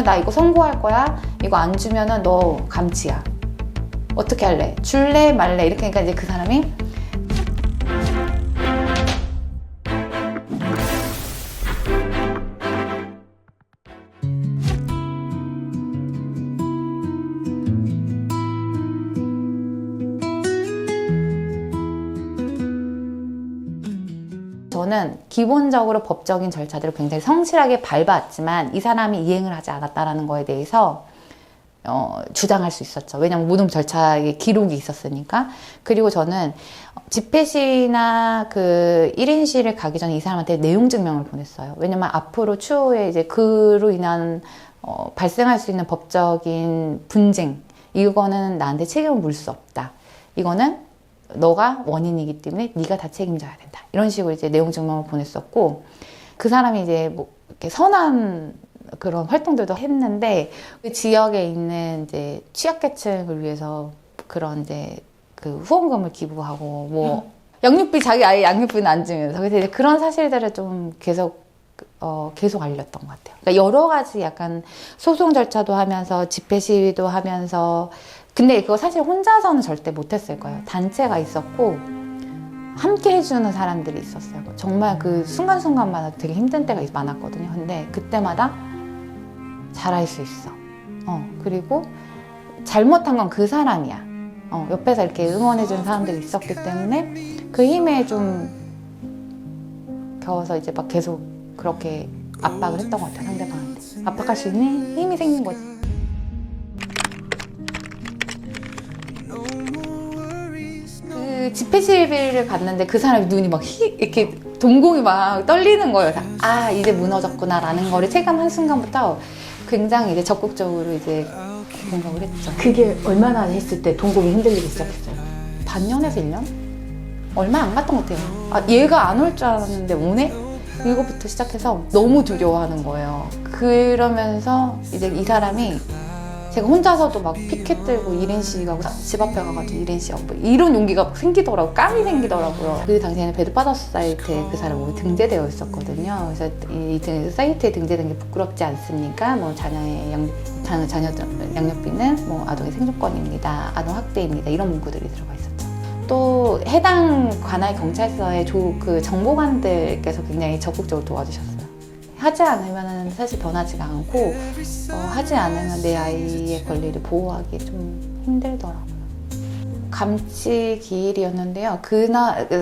나 이거 선고할 거야. 이거 안 주면은 너 감치야. 어떻게 할래? 줄래 말래? 이렇게 하니까 이제 그 사람이 저는 기본적으로 법적인 절차들을 굉장히 성실하게 밟아왔지만 이 사람이 이행을 하지 않았다는 거에 대해서 주장할 수 있었죠. 왜냐면 모든 절차에 기록이 있었으니까. 그리고 저는 집회시나 그 1인 시위를 가기 전에 이 사람한테 내용 증명을 보냈어요. 왜냐면 앞으로 추후에 이제 그로 인한 발생할 수 있는 법적인 분쟁, 이거는 나한테 책임을 물 수 없다. 이거는 너가 원인이기 때문에 네가 다 책임져야 된다. 이런 식으로 이제 내용 증명을 보냈었고, 그 사람이 이제 뭐 이렇게 선한 그런 활동들도 했는데 그 지역에 있는 이제 취약계층을 위해서 그런 이제 그 후원금을 기부하고 뭐 양육비 자기 아이 양육비는 안 주면서 그래서 이제 그런 사실들을 좀 계속 알렸던 것 같아요. 그러니까 여러 가지 약간 소송 절차도 하면서 집회 시위도 하면서 근데 그거 사실 혼자서는 절대 못했을 거예요. 단체가 있었고 함께 해주는 사람들이 있었어요. 정말 그 순간순간마다 되게 힘든 때가 많았거든요. 근데 그때마다 잘할 수 있어. 그리고 잘못한 건 그 사람이야. 옆에서 이렇게 응원해주는 사람들이 있었기 때문에 그 힘에 좀 겨워서 이제 막 계속 그렇게 압박을 했던 것 같아요. 상대방한테. 압박할 수 있는 힘이 생긴 거지. 그 집회 시위를 갔는데 그 사람이 눈이 막 이렇게 동공이 막 떨리는 거예요. 아, 이제 무너졌구나 라는 거를 체감한 순간부터 굉장히 이제 적극적으로 이제 공격을 했죠. 그게 얼마나 했을 때 동공이 흔들리기 시작했어요? 반년에서 1년? 얼마 안 갔던 것 같아요. 아, 얘가 안 올 줄 알았는데 오네? 이거부터 시작해서 너무 두려워하는 거예요. 그러면서 이제 이 사람이 제가 혼자서도 막 피켓 들고 1인 시위 가고 집 앞에 가가지고 1인 시위 하고 이런 용기가 생기더라고요. 깜이 생기더라고요. 그 당시에는 배드파더스 사이트에 그 사람이 등재되어 있었거든요. 그래서 이 사이트에 등재된 게 부끄럽지 않습니까? 뭐 자녀의 양육비는 뭐 아동의 생존권입니다. 아동 학대입니다. 이런 문구들이 들어가 있었죠. 또 해당 관할 경찰서의 그 정보관들께서 굉장히 적극적으로 도와주셨어요. 하지 않으면 사실 변하지가 않고 하지 않으면 내 아이의 권리를 보호하기 좀 힘들더라고요. 감치 기일이었는데요.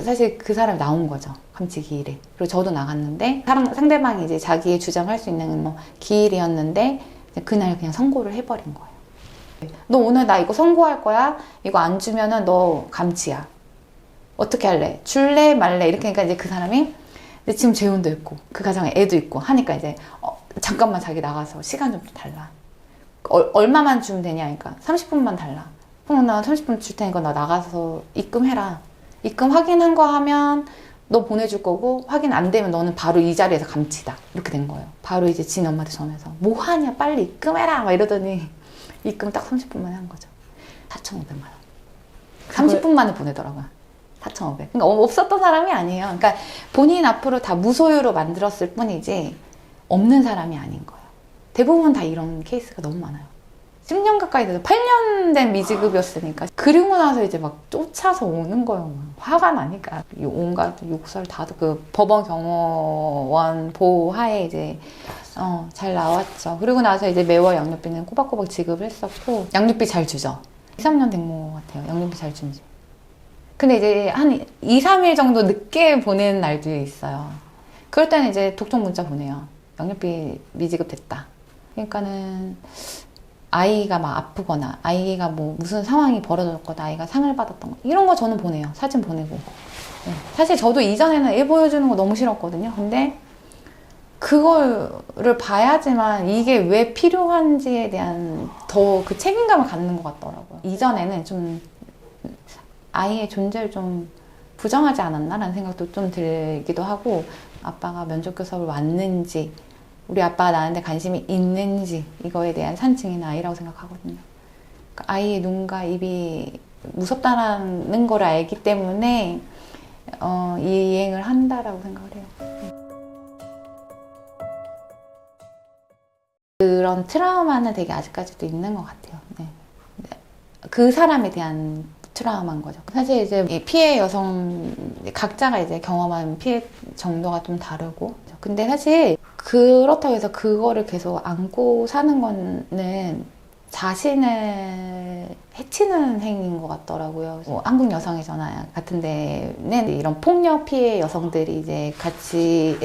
사실 그 사람이 나온 거죠. 감치 기일에. 그리고 저도 나갔는데 상대방이 이제 자기의 주장할 수 있는 뭐 기일이었는데 그날 그냥 선고를 해버린 거예요. 너 오늘 나 이거 선고할 거야. 이거 안 주면은 너 감치야. 어떻게 할래? 줄래 말래? 이렇게 하니까 이제 그 사람이 근데 지금 재혼도 있고 그 가정에 애도 있고 하니까 이제 잠깐만 자기 나가서 시간 좀 달라. 얼마만 주면 되냐 하니까 30분만 달라. 그럼 나 30분 줄 테니까 나 나가서 입금해라. 입금 확인한 거 하면 너 보내줄 거고 확인 안 되면 너는 바로 이 자리에서 감치다. 이렇게 된 거예요. 바로 이제 진 엄마한테 전화해서 뭐 하냐 빨리 입금해라 막 이러더니 입금 딱 30분 만에 한 거죠. 4,500만 원. 30분 만에 보내더라고요. 4,500. 그러니까 없었던 사람이 아니에요. 그러니까 본인 앞으로 다 무소유로 만들었을 뿐이지 없는 사람이 아닌 거예요. 대부분 다 이런 케이스가 너무 많아요. 10년 가까이 돼서 8년 된 미지급이었으니까 그리고 나서 이제 막 쫓아서 오는 거예요. 화가 나니까 온갖 욕설 다 그 법원 경호원 보호하에 이제 잘 나왔죠. 그리고 나서 이제 매월 양육비는 꼬박꼬박 지급을 했었고 양육비 잘 주죠. 2, 3년 된 것 같아요. 양육비 잘 준지. 근데 이제 한 2, 3일 정도 늦게 보내는 날들이 있어요. 그럴 때는 이제 독촉 문자 보내요. 양육비 미지급 됐다. 그러니까는 아이가 막 아프거나 아이가 뭐 무슨 상황이 벌어졌거나 아이가 상을 받았던 거 이런 거 저는 보내요. 사진 보내고. 네. 사실 저도 이전에는 애 보여주는 거 너무 싫었거든요. 근데 그거를 봐야지만 이게 왜 필요한지에 대한 더 그 책임감을 갖는 것 같더라고요. 이전에는 좀 아이의 존재를 좀 부정하지 않았나라는 생각도 좀 들기도 하고 아빠가 면접교섭을 왔는지 우리 아빠가 나한테 관심이 있는지 이거에 대한 산증인 아이라고 생각하거든요. 그러니까 아이의 눈과 입이 무섭다는 걸 알기 때문에 이행을 한다라고 생각을 해요. 그런 트라우마는 되게 아직까지도 있는 것 같아요. 네. 그 사람에 대한 트라우마인 거죠. 사실 이제 이 피해 여성 각자가 이제 경험한 피해 정도가 좀 다르고, 근데 사실 그렇다고 해서 그거를 계속 안고 사는 거는 자신을 해치는 행위인 것 같더라고요. 뭐 한국 여성의 전화 같은 데는 이런 폭력 피해 여성들이 이제 같이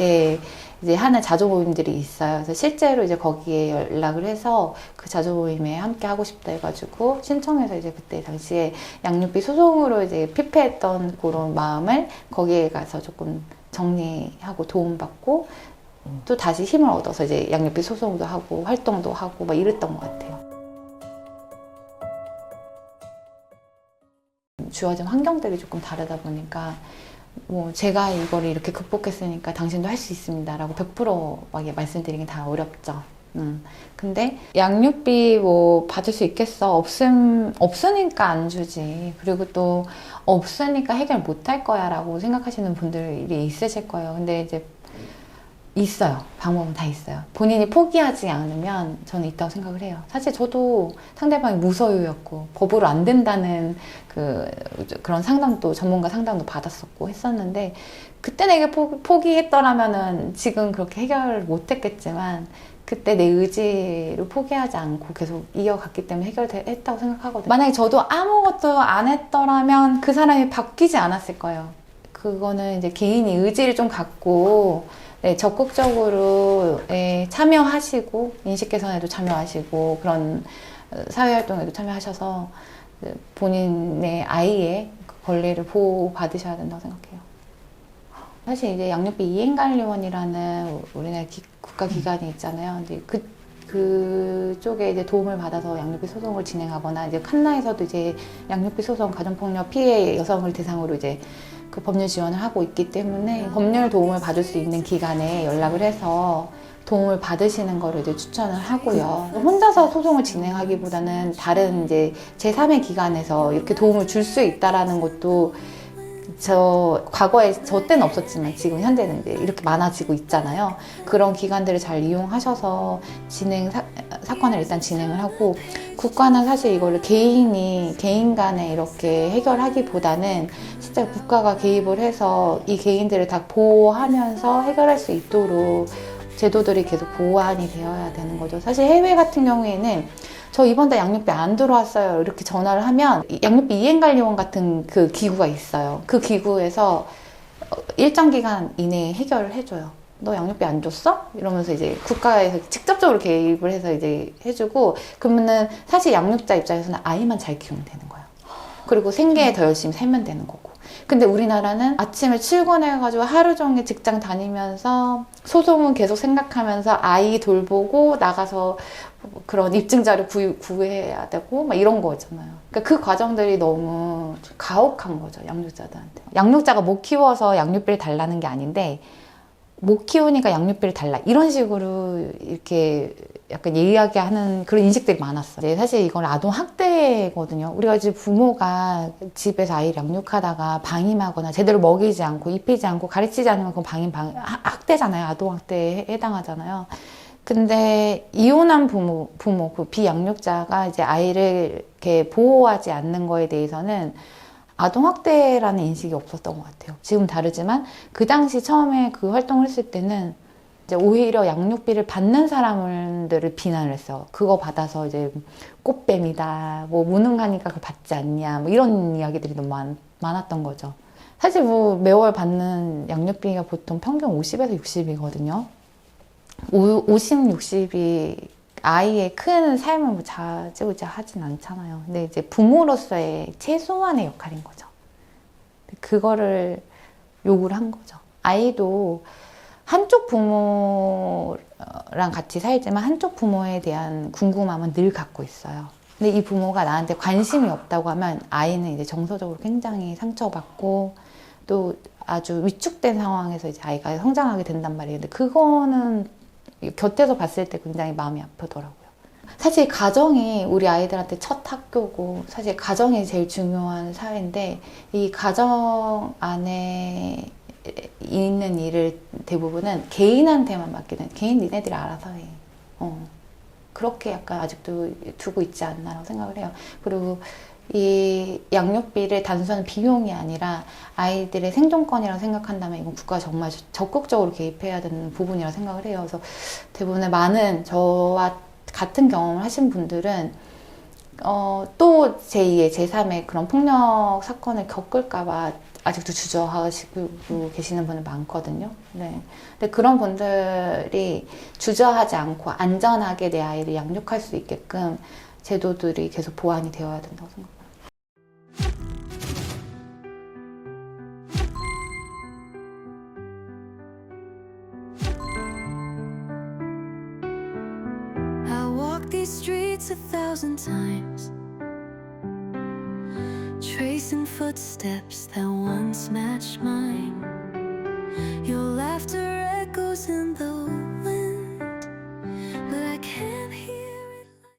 이제 하는 자조 모임들이 있어요. 그래서 실제로 이제 거기에 연락을 해서 그 자조 모임에 함께 하고 싶다 해가지고 신청해서 이제 그때 당시에 양육비 소송으로 이제 피폐했던 그런 마음을 거기에 가서 조금 정리하고 도움받고 또 다시 힘을 얻어서 이제 양육비 소송도 하고 활동도 하고 막 이랬던 것 같아요. 주어진 환경들이 조금 다르다 보니까 뭐 제가 이거를 이렇게 극복했으니까 당신도 할 수 있습니다 라고 100% 막 말씀드리긴 다 어렵죠. 근데 양육비 뭐 받을 수 있겠어? 없으니까 안 주지. 그리고 또 없으니까 해결 못 할 거야 라고 생각하시는 분들이 있으실 거예요. 근데 이제 있어요. 방법은 다 있어요. 본인이 포기하지 않으면 저는 있다고 생각을 해요. 사실 저도 상대방이 무소유였고 법으로 안 된다는 그런 상담도 전문가 상담도 받았었고 했었는데 그때 내가 포기했더라면은 지금 그렇게 해결을 못 했겠지만 그때 내 의지로 포기하지 않고 계속 이어갔기 때문에 해결했다고 생각하거든요. 만약에 저도 아무것도 안 했더라면 그 사람이 바뀌지 않았을 거예요. 그거는 이제 개인이 의지를 좀 갖고 네, 적극적으로 참여하시고 인식 개선에도 참여하시고 그런 사회활동에도 참여하셔서 본인의 아이의 권리를 보호받으셔야 된다고 생각해요. 사실 이제 양육비 이행관리원이라는 우리나라 국가기관이 있잖아요. 이제 그쪽에 이제 도움을 받아서 양육비 소송을 진행하거나 이제 칸나에서도 이제 양육비 소송 가정폭력 피해 여성을 대상으로 이제 그 법률 지원을 하고 있기 때문에 법률 도움을 받을 수 있는 기관에 연락을 해서 도움을 받으시는 거를 이제 추천을 하고요. 혼자서 소송을 진행하기보다는 다른 이제 제3의 기관에서 이렇게 도움을 줄 수 있다라는 것도 과거에 저 때는 없었지만 지금 현재는 이제 이렇게 많아지고 있잖아요. 그런 기관들을 잘 이용하셔서 사건을 일단 진행을 하고 국가는 사실 이거를 개인 간에 이렇게 해결하기보다는 진짜 국가가 개입을 해서 이 개인들을 다 보호하면서 해결할 수 있도록 제도들이 계속 보완이 되어야 되는 거죠. 사실 해외 같은 경우에는 저 이번 달 양육비 안 들어왔어요 이렇게 전화를 하면 양육비 이행관리원 같은 그 기구가 있어요. 그 기구에서 일정 기간 이내에 해결을 해줘요. 너 양육비 안 줬어? 이러면서 이제 국가에서 직접적으로 개입을 해서 이제 해주고 그러면은 사실 양육자 입장에서는 아이만 잘 키우면 되는 거예요. 그리고 생계에 더 열심히 살면 되는 거고. 근데 우리나라는 아침에 출근해가지고 하루 종일 직장 다니면서 소송은 계속 생각하면서 아이 돌보고 나가서 그런 입증자료 구해야 되고 막 이런 거잖아요. 그러니까 그 과정들이 너무 가혹한 거죠, 양육자들한테. 양육자가 못 키워서 양육비를 달라는 게 아닌데 못 키우니까 양육비를 달라 이런 식으로 이렇게 약간 예의하게 하는 그런 인식들이 많았어요. 사실 이건 아동학대거든요. 우리가 이제 부모가 집에서 아이를 양육하다가 방임하거나 제대로 먹이지 않고 입히지 않고 가르치지 않으면 그건 학대잖아요. 아동학대에 해당하잖아요. 근데 이혼한 부모, 그 비양육자가 이제 아이를 이렇게 보호하지 않는 거에 대해서는 아동학대라는 인식이 없었던 것 같아요. 지금 다르지만 그 당시 처음에 그 활동을 했을 때는 이제 오히려 양육비를 받는 사람들을 비난을 했어요. 그거 받아서 이제 꽃뱀이다, 뭐 무능하니까 그거 받지 않냐, 뭐 이런 이야기들이 너무 많았던 거죠. 사실 뭐 매월 받는 양육비가 보통 평균 50에서 60이거든요. 50, 60이 아이의 큰 삶을 뭐 좌지우지 하진 않잖아요. 근데 이제 부모로서의 최소한의 역할인 거죠. 그거를 요구를 한 거죠. 아이도 한쪽 부모랑 같이 살지만 한쪽 부모에 대한 궁금함은 늘 갖고 있어요. 근데 이 부모가 나한테 관심이 없다고 하면 아이는 이제 정서적으로 굉장히 상처받고 또 아주 위축된 상황에서 이제 아이가 성장하게 된단 말이에요. 근데 그거는 곁에서 봤을 때 굉장히 마음이 아프더라고요. 사실 가정이 우리 아이들한테 첫 학교고 사실 가정이 제일 중요한 사회인데 이 가정 안에 있는 일을 대부분은 개인한테만 맡기는 개인 니네들이 알아서 해. 그렇게 약간 아직도 두고 있지 않나라고 생각을 해요. 그리고 이 양육비를 단순한 비용이 아니라 아이들의 생존권이라고 생각한다면 이건 국가가 정말 적극적으로 개입해야 되는 부분이라고 생각을 해요. 그래서 대부분의 많은 저와 같은 경험을 하신 분들은 또 제2의 제3의 그런 폭력 사건을 겪을까봐 아직도 주저하시고 계시는 분들 많거든요. 네. 근데 그런 분들이 주저하지 않고 안전하게 내 아이를 양육할 수 있게끔 제도들이 계속 보완이 되어야 된다고 생각합니다. I walked these streets 1,000 times, tracing footsteps that once matched mine. Your laughter echoes in the